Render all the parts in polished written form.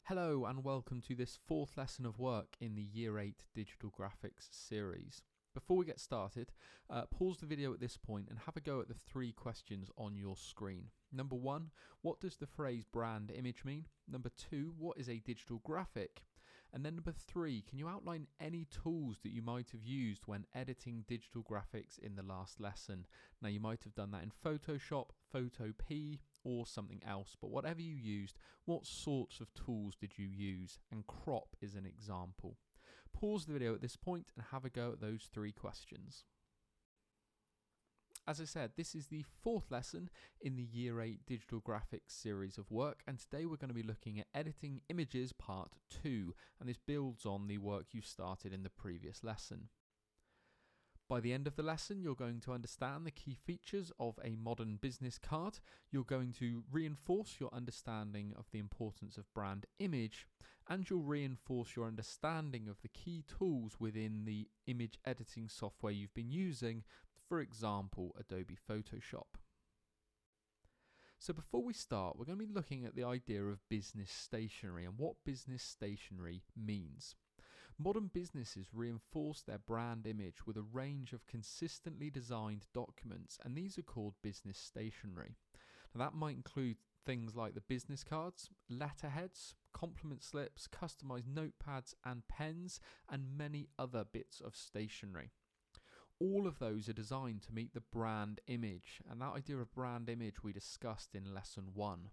Hello and welcome to this fourth lesson of work in the Year 8 Digital Graphics series. Before we get started, pause the video at this point and have a go at the three questions on your screen. Number 1, what does the phrase brand image mean? Number 2, what is a digital graphic? And then number 3, can you outline any tools that you might have used when editing digital graphics in the last lesson? Now you might have done that in Photoshop, PhotoPea, or something else, but whatever you used, what sorts of tools did you use? And crop is an example. Pause the video at this point and have a go at those three questions. As I said, this is the fourth lesson in the Year 8 Digital Graphics series of work, and today we're going to be looking at editing images part 2, and this builds on the work you started in the previous lesson. By the end of the lesson, you're going to understand the key features of a modern business card. You're going to reinforce your understanding of the importance of brand image, and you'll reinforce your understanding of the key tools within the image editing software you've been using, for example, Adobe Photoshop. So before we start, we're going to be looking at the idea of business stationery and what business stationery means. Modern businesses reinforce their brand image with a range of consistently designed documents, and these are called business stationery. Now that might include things like the business cards, letterheads, compliment slips, customized notepads and pens, and many other bits of stationery. All of those are designed to meet the brand image, and that idea of brand image we discussed in lesson 1.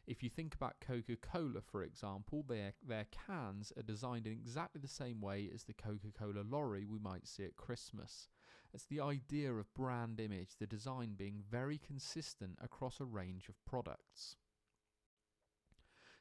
If you think about Coca-Cola, for example, their cans are designed in exactly the same way as the Coca-Cola lorry we might see at Christmas. It's the idea of brand image, the design being very consistent across a range of products.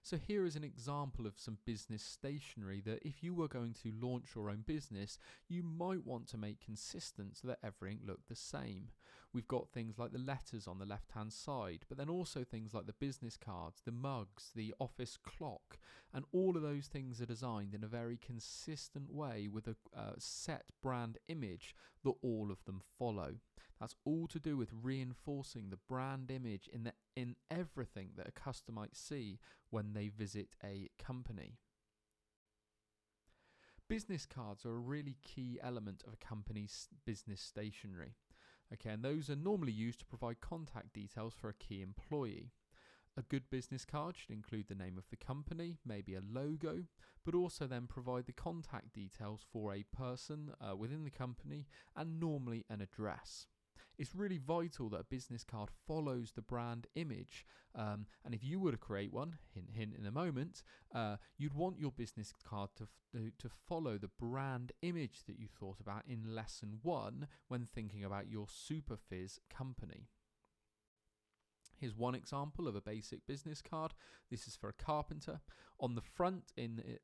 So here is an example of some business stationery that if you were going to launch your own business, you might want to make consistent so that everything looked the same. We've got things like the letters on the left-hand side, but then also things like the business cards, the mugs, the office clock, and all of those things are designed in a very consistent way with a set brand image that all of them follow. That's all to do with reinforcing the brand image in everything that a customer might see when they visit a company. Business cards are a really key element of a company's business stationery. Okay, and those are normally used to provide contact details for a key employee. A good business card should include the name of the company, maybe a logo, but also then provide the contact details for a person within the company and normally an address. It's really vital that a business card follows the brand image, and if you were to create one, hint hint in a moment, you'd want your business card to follow the brand image that you thought about in lesson 1 when thinking about your SuperFizz company. Here's one example of a basic business card. This is for a carpenter. On the front,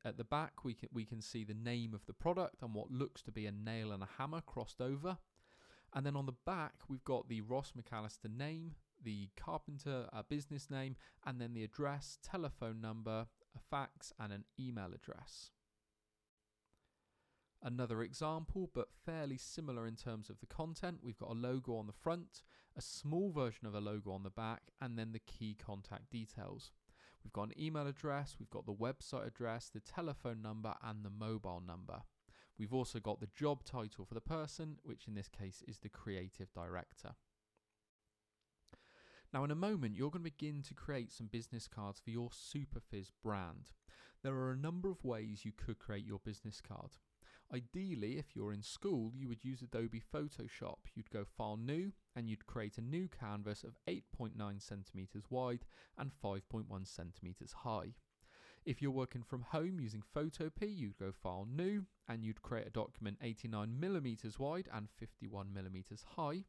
at the back, we can see the name of the product and what looks to be a nail and a hammer crossed over. And then on the back, we've got the Ross McAllister name, the carpenter business name, and then the address, telephone number, a fax, and an email address. Another example, but fairly similar in terms of the content, we've got a logo on the front, a small version of a logo on the back, and then the key contact details. We've got an email address, we've got the website address, the telephone number, and the mobile number. We've also got the job title for the person, which in this case is the creative director. Now in a moment, you're going to begin to create some business cards for your SuperFizz brand. There are a number of ways you could create your business card. Ideally, if you're in school, you would use Adobe Photoshop. You'd go File New, and you'd create a new canvas of 8.9 centimeters wide and 5.1 centimeters high. If you're working from home using PhotoPea, you'd go File New, and you'd create a document 89 millimeters wide and 51 millimeters high.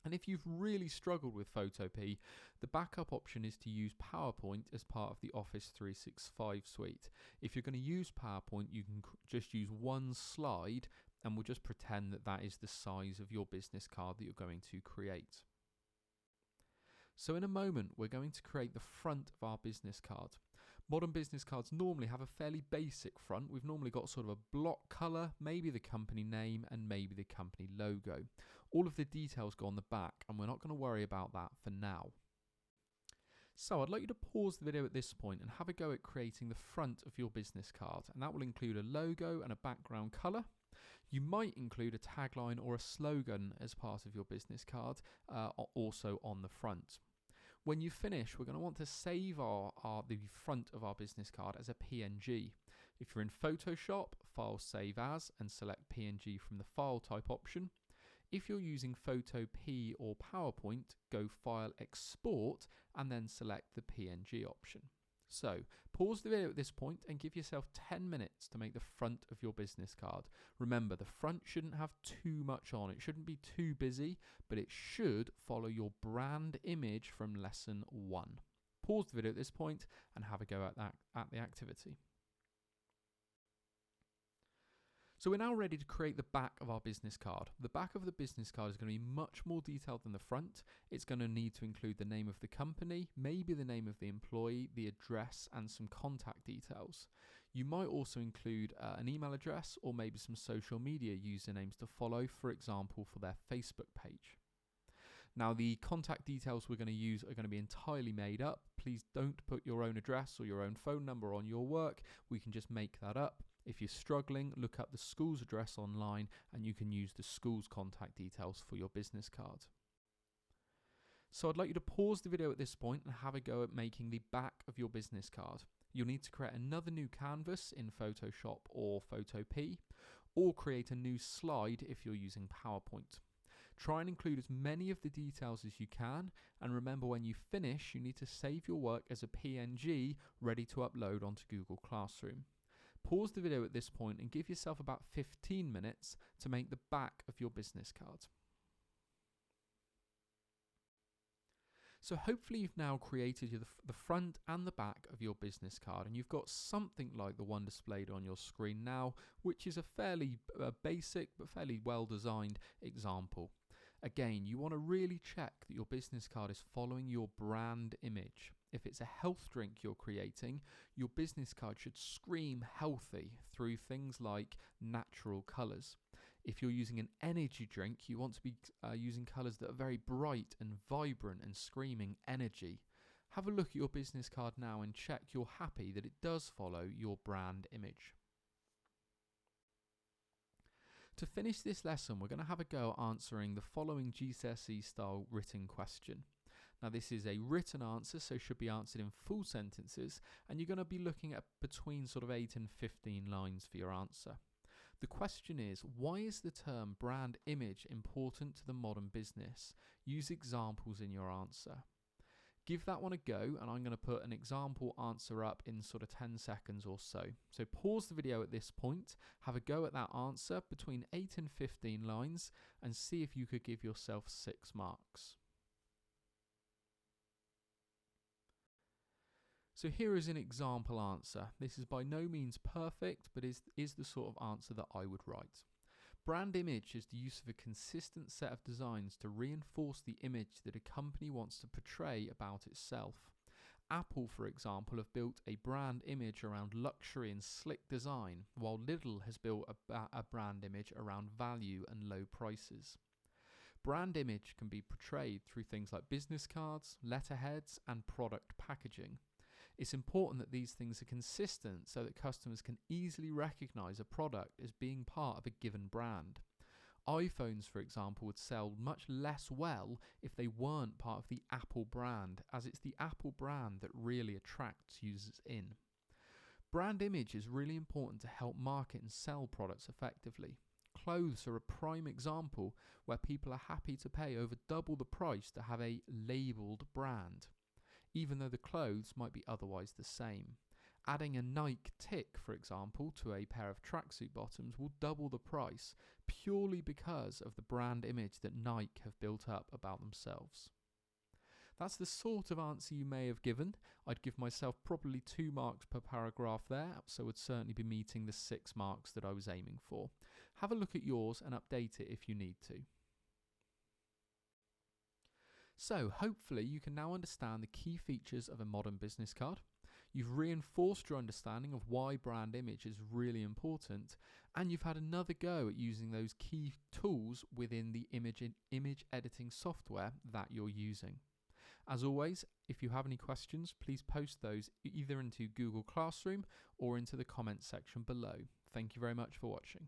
And if you've really struggled with PhotoPea, the backup option is to use PowerPoint as part of the Office 365 suite. If you're going to use PowerPoint, you can just use one slide, and we'll just pretend that that is the size of your business card that you're going to create. So in a moment, we're going to create the front of our business card. Modern business cards normally have a fairly basic front. We've normally got sort of a block colour, maybe the company name, and maybe the company logo. All of the details go on the back, and we're not going to worry about that for now. So I'd like you to pause the video at this point and have a go at creating the front of your business card, and that will include a logo and a background colour. You might include a tagline or a slogan as part of your business card, also on the front. When you finish, we're going to want to save the front of our business card as a PNG. If you're in Photoshop, File Save As and select PNG from the File Type option. If you're using PhotoPea or PowerPoint, go File Export and then select the PNG option. So, pause the video at this point and give yourself 10 minutes to make the front of your business card. Remember, the front shouldn't have too much on. It shouldn't be too busy, but it should follow your brand image from lesson 1. Pause the video at this point and have a go at the activity. So we're now ready to create the back of our business card. The back of the business card is going to be much more detailed than the front. It's going to need to include the name of the company, maybe the name of the employee, the address, and some contact details. You might also include an email address or maybe some social media usernames to follow, for example, for their Facebook page. Now, the contact details we're going to use are going to be entirely made up. Please don't put your own address or your own phone number on your work. We can just make that up. If you're struggling, look up the school's address online and you can use the school's contact details for your business card. So I'd like you to pause the video at this point and have a go at making the back of your business card. You'll need to create another new canvas in Photoshop or PhotoPea, or create a new slide if you're using PowerPoint. Try and include as many of the details as you can, and remember, when you finish, you need to save your work as a PNG ready to upload onto Google Classroom. Pause the video at this point and give yourself about 15 minutes to make the back of your business card. So hopefully you've now created the front and the back of your business card, and you've got something like the one displayed on your screen now, which is a fairly basic but fairly well designed example. Again, you want to really check that your business card is following your brand image. If it's a health drink you're creating, your business card should scream healthy through things like natural colours. If you're using an energy drink, you want to be using colours that are very bright and vibrant and screaming energy. Have a look at your business card now and check you're happy that it does follow your brand image. To finish this lesson, we're going to have a go at answering the following GCSE style written question. Now, this is a written answer, so should be answered in full sentences, and you're going to be looking at between sort of 8 and 15 lines for your answer. The question is, why is the term brand image important to the modern business? Use examples in your answer. Give that one a go, and I'm going to put an example answer up in sort of 10 seconds or so. So pause the video at this point, have a go at that answer between 8 and 15 lines, and see if you could give yourself 6 marks. So here is an example answer. This is by no means perfect, but is the sort of answer that I would write. Brand image is the use of a consistent set of designs to reinforce the image that a company wants to portray about itself. Apple, for example, have built a brand image around luxury and slick design, while Lidl has built a brand image around value and low prices. Brand image can be portrayed through things like business cards, letterheads, and product packaging. It's important that these things are consistent so that customers can easily recognize a product as being part of a given brand. iPhones, for example, would sell much less well if they weren't part of the Apple brand, as it's the Apple brand that really attracts users in. Brand image is really important to help market and sell products effectively. Clothes are a prime example where people are happy to pay over double the price to have a labelled brand, even though the clothes might be otherwise the same. Adding a Nike tick, for example, to a pair of tracksuit bottoms will double the price purely because of the brand image that Nike have built up about themselves. That's the sort of answer you may have given. I'd give myself probably 2 marks per paragraph there, so would certainly be meeting the 6 marks that I was aiming for. Have a look at yours and update it if you need to. So hopefully you can now understand the key features of a modern business card. You've reinforced your understanding of why brand image is really important, and you've had another go at using those key tools within the image editing software that you're using. As always, if you have any questions, please post those either into Google Classroom or into the comments section below. Thank you very much for watching.